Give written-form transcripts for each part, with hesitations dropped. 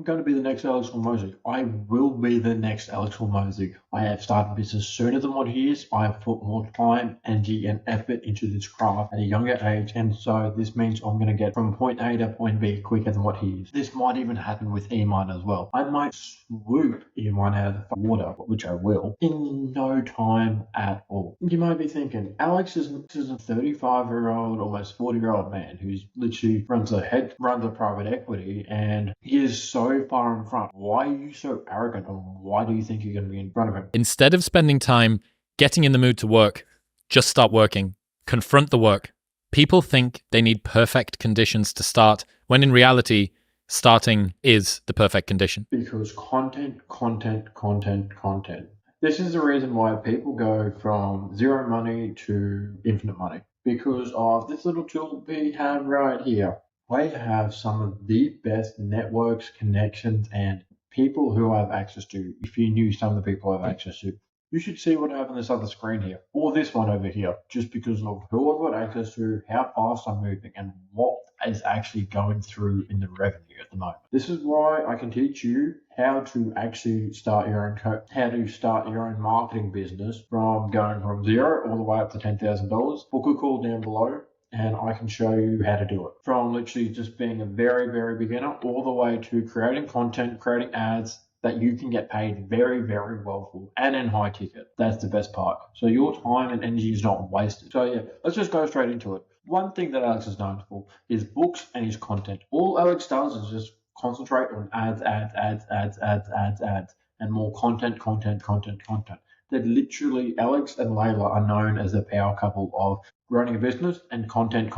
going to be the next Alex Hormozi. I will be the next Alex Hormozi. I have started business sooner than what he is. I have put more time, energy, and effort into this craft at a younger age, and so this means I'm going to get from point A to point B quicker than what he is. This might even happen with E-Mine as well. I might swoop E-Mine out of the water, which I will, in no time at all. You might be thinking, Alex is a 35-year-old, almost 40-year-old man who's literally runs a private equity, and he is so far in front. Why are you so arrogant, and why do you think you're going to be in front of him? Instead of spending time getting in the mood to work, just start working. Confront the work. People think they need perfect conditions to start, when in reality, starting is the perfect condition. Because content. This is the reason why people go from zero money to infinite money. Because of this little tool we have right here. I have some of the best networks, connections, and people who I have access to. If you knew some of the people I have access to, you should see what I have on this other screen here, or this one over here, just because of who I've got access to, how fast I'm moving, and what is actually going through in the revenue at the moment. This is why I can teach you how to actually start your own marketing business from going from zero all the way up to $10,000. Book a call down below, and I can show you how to do it. From literally just being a very, very beginner all the way to creating content, creating ads that you can get paid very, very well for, and in high ticket. That's the best part. So your time and energy is not wasted. So yeah, let's just go straight into it. One thing that Alex is known for is books and his content. All Alex does is just concentrate on ads, and more content. That literally Alex and Layla are known as the power couple of running a business and content.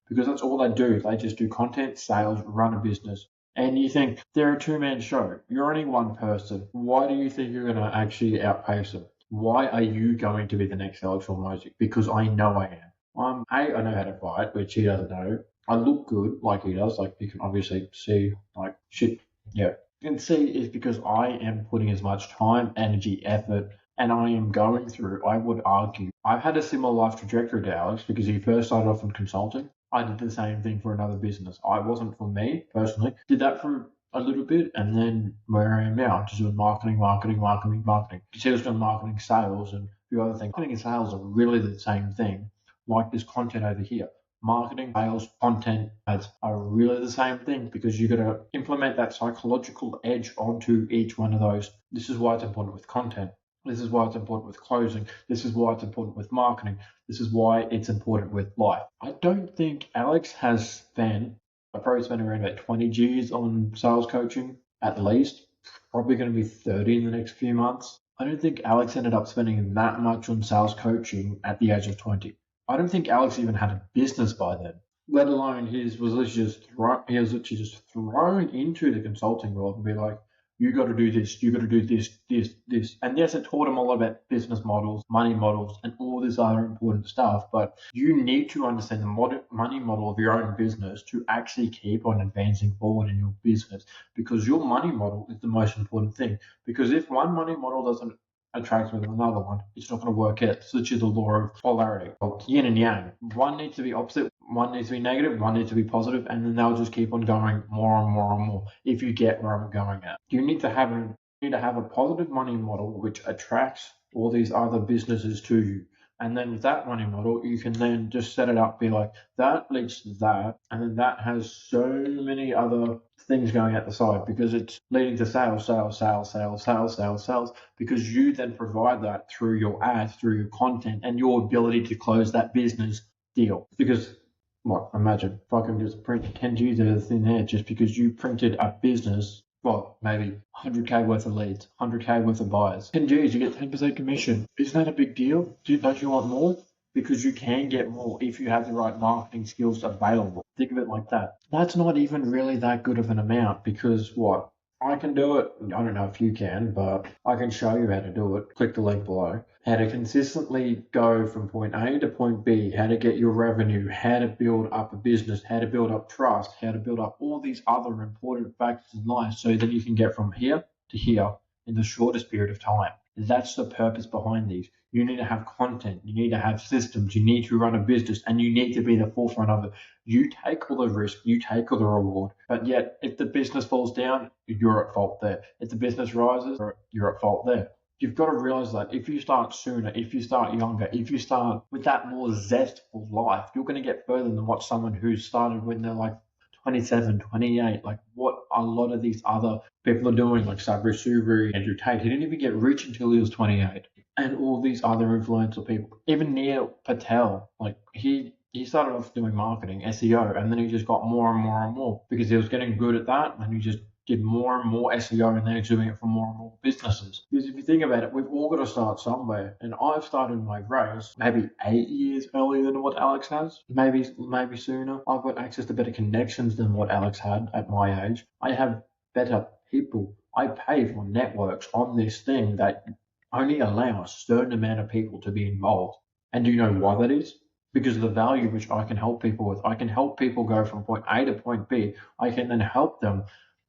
Because that's all they do. They just do content, sales, run a business. And you think they're a two-man show. You're only one person. Why do you think you're going to actually outpace them? Why are you going to be the next Alex Hormozi? Because I know I am. I know how to fight, which he doesn't know. I look good like he does. Like you can obviously see, like shit. Yeah. You can see is because I am putting as much time, energy, effort, and I am going through, I would argue, I've had a similar life trajectory to Alex because he first started off in consulting. I did the same thing for another business. I wasn't for me personally. Did that for a little bit, and then where I am now, just doing marketing. Because he was doing marketing, sales, and a few other things. Marketing and sales are really the same thing, like this content over here. Marketing, sales, content ads are really the same thing because you've got to implement that psychological edge onto each one of those. This is why it's important with content. This is why it's important with closing. This is why it's important with marketing. This is why it's important with life. I don't think Alex has spent, I probably spent around about 20 G's on sales coaching at least. Probably going to be 30 in the next few months. I don't think Alex ended up spending that much on sales coaching at the age of 20. I don't think Alex even had a business by then, let alone he was literally just thrown into the consulting world and be like, you got to do this, you got to do this. And yes, it taught him a lot about business models, money models, and all this other important stuff. But you need to understand the money model of your own business to actually keep on advancing forward in your business, because your money model is the most important thing. Because if one money model doesn't attract with another one, it's not going to work out. It's literally the law of polarity, or yin and yang. One needs to be opposite, one needs to be negative, one needs to be positive, and then they'll just keep on going more and more if you get where I'm going at. You need to have a positive money model which attracts all these other businesses to you. And then with that money model, you can then just set it up, be like, that leads to that, and then that has so many other things going at the side because it's leading to sales, because you then provide that through your ads, through your content, and your ability to close that business deal. Because, well, imagine if I can just print 10 G's out of the thin air just because you printed a business, well, maybe 100K worth of leads, 100K worth of buyers. 10 G's, you get 10% commission. Isn't that a big deal? Don't you want more? Because you can get more if you have the right marketing skills available. Think of it like that. That's not even really that good of an amount because what? I can do it. I don't know if you can, but I can show you how to do it. Click the link below. How to consistently go from point A to point B, how to get your revenue, how to build up a business, how to build up trust, how to build up all these other important factors in life so that you can get from here to here in the shortest period of time. That's the purpose behind these. You need to have content, you need to have systems, you need to run a business, and you need to be the forefront of it. You take all the risk, you take all the reward. But yet, if the business falls down, you're at fault there. If the business rises, you're at fault there. You've got to realize that if you start sooner, if you start younger, if you start with that more zestful life, you're going to get further than what someone who started when they're like 27, 28, like what a lot of these other people are doing, like Sabri Subri, Andrew Tate. He didn't even get rich until he was 28. And all these other influential people. Even Neil Patel, like he started off doing marketing, SEO, and then he just got more and more and more because he was getting good at that, and he just did more and more SEO, and then he's doing it for more and more businesses. Because if you think about it, we've all got to start somewhere. And I've started my race maybe 8 years earlier than what Alex has, maybe sooner. I've got access to better connections than what Alex had at my age. I have better people. I pay for networks on this thing that only allow a certain amount of people to be involved. And do you know why that is? Because of the value which I can help people with. I can help people go from point A to point B. I can then help them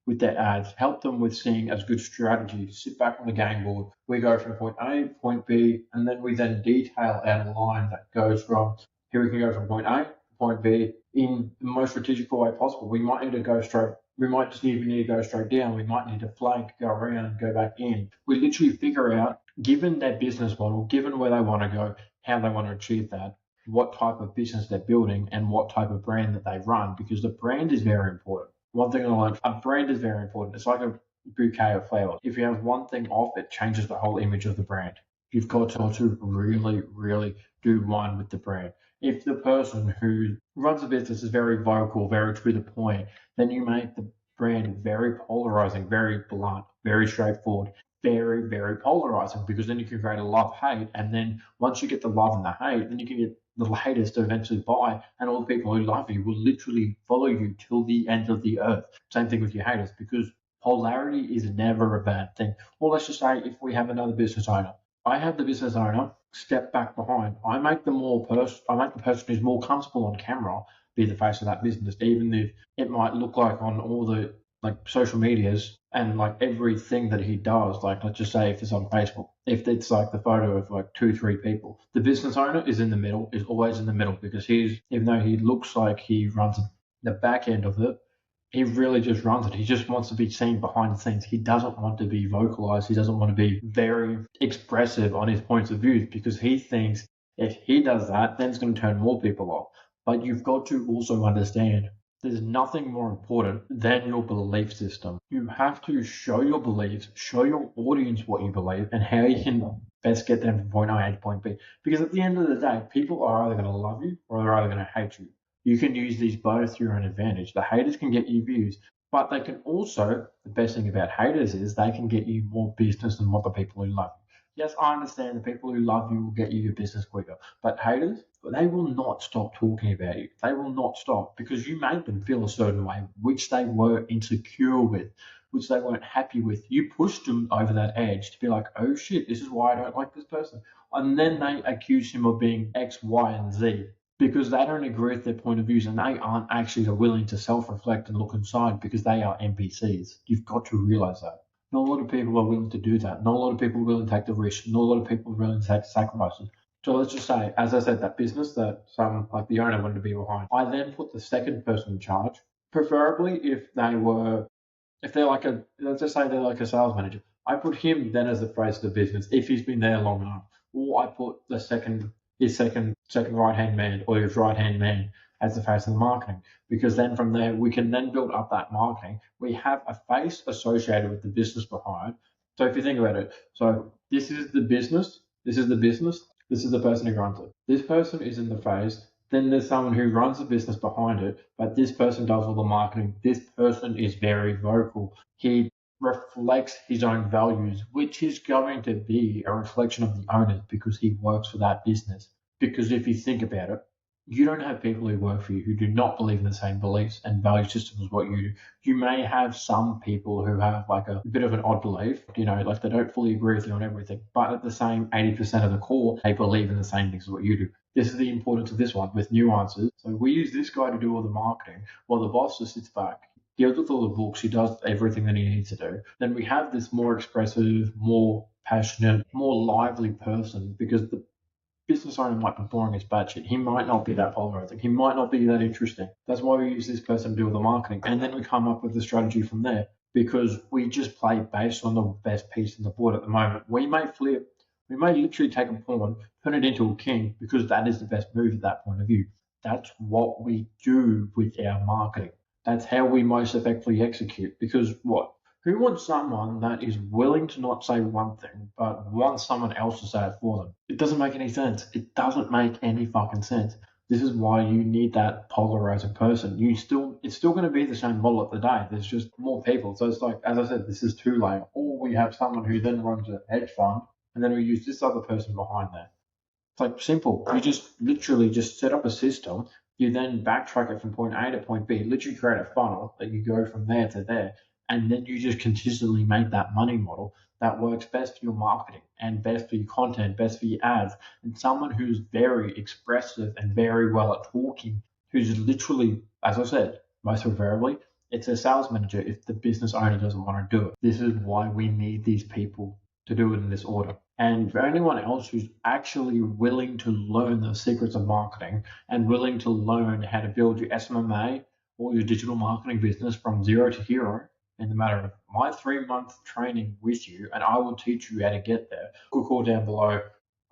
with their ads, help them with seeing as good strategy, sit back on the game board. We go from point A to point B, and then we then detail out a line that goes from, here we can go from point A to point B in the most strategical way possible. We might need to go straight. We might just even need to go straight down. We might need to flank, go around, go back in. We literally figure out, given their business model, given where they want to go, how they want to achieve that, what type of business they're building, and what type of brand that they run, because the brand is very important. One thing I learned, a brand is very important. It's like a bouquet of flowers. If you have one thing off, it changes the whole image of the brand. You've got to really, really do one with the brand. If the person who runs a business is very vocal, very to the point, then you make the brand very polarizing, very blunt, very straightforward, very, very polarizing, because then you can create a love-hate. And then once you get the love and the hate, then you can get the haters to eventually buy, and all the people who love you will literally follow you till the end of the earth. Same thing with your haters, because polarity is never a bad thing. Or let's just say if we have another business owner, I have the business owner step back behind. I make the person who's more comfortable on camera be the face of that business, even if it might look like on all the like social medias and like everything that he does, like let's just say if it's on Facebook, if it's like the photo of like 2-3 people, the business owner is in the middle, is always in the middle, because even though he looks like he runs the back end of it, he really just runs it. He just wants to be seen behind the scenes. He doesn't want to be vocalized. He doesn't want to be very expressive on his points of view, because he thinks if he does that, then it's going to turn more people off. But you've got to also understand there's nothing more important than your belief system. You have to show your beliefs, show your audience what you believe, and how you can best get them from point A to point B. Because at the end of the day, people are either going to love you or they're either going to hate you. You can use these both to your own advantage. The haters can get you views, but they can also, the best thing about haters is they can get you more business than what the people who love you. Yes, I understand the people who love you will get you your business quicker, but haters, they will not stop talking about you. They will not stop, because you made them feel a certain way, which they were insecure with, which they weren't happy with. You pushed them over that edge to be like, oh shit, this is why I don't like this person. And then they accuse him of being X, Y, and Z, because they don't agree with their point of views, and they aren't actually willing to self-reflect and look inside, because they are NPCs. You've got to realize that. Not a lot of people are willing to do that. Not a lot of people are willing to take the risk. Not a lot of people are willing to take sacrifices. So let's just say, as I said, that business that like the owner wanted to be behind, I then put the second person in charge, preferably if they're like let's just say they're like a sales manager. I put him then as the face of the business if he's been there long enough. Or I put his second right-hand man, or his right-hand man, as the face of the marketing, because then from there we can then build up that marketing. We have a face associated with the business behind. So if you think about it, so this is the business, this is the person who runs it. This person is in the face. Then there's someone who runs the business behind it, but this person does all the marketing. This person is very vocal. He reflects his own values, which is going to be a reflection of the owner, because he works for that business. Because if you think about it, you don't have people who work for you who do not believe in the same beliefs and value systems as what you do. You may have some people who have like a bit of an odd belief, like they don't fully agree with you on everything, but at the same 80% of the core, they believe in the same things as what you do. This is the importance of this one with nuances. So we use this guy to do all the marketing while the boss just sits back. deals with all the books, he does everything that he needs to do. Then we have this more expressive, more passionate, more lively person because the business owner might be boring as batshit. He might not be that polarizing. He might not be that interesting. That's why we use this person to do all the marketing. And then we come up with a strategy from there because we just play based on the best piece on the board at the moment. We may flip, we may literally take a pawn, turn it into a king because that is the best move at that point of view. That's what we do with our marketing. That's how we most effectively execute because what? Who wants someone that is willing to not say one thing, but wants someone else to say it for them? It doesn't make any sense. It doesn't make any fucking sense. This is why you need that polarizing person. It's still going to be the same model of the day. There's just more people. So it's like, as I said, this is two-layer. Or we have someone who then runs a hedge fund, and then we use this other person behind that. It's like simple. You just literally just set up a system. You then backtrack it from point A to point B. Literally create a funnel that you go from there to there, and then you just consistently make that money model that works best for your marketing and best for your content, best for your ads. And someone who's very expressive and very well at talking, who's literally, as I said, most preferably, it's a sales manager if the business owner doesn't want to do it. This is why we need these people to do it in this order. And for anyone else who's actually willing to learn the secrets of marketing and willing to learn how to build your SMMA or your digital marketing business from zero to hero in the matter of my 3-month training with you, and I will teach you how to get there. Call down below.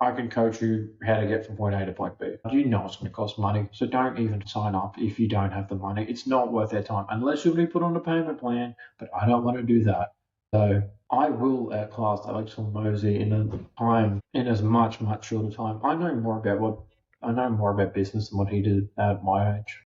I can coach you how to get from point A to point B. You know it's going to cost money, so don't even sign up if you don't have the money. It's not worth their time unless you'll be put on a payment plan, but I don't want to do that. So I will outclass Alex Hormozi in as much shorter time. I know more about business than what he did at my age.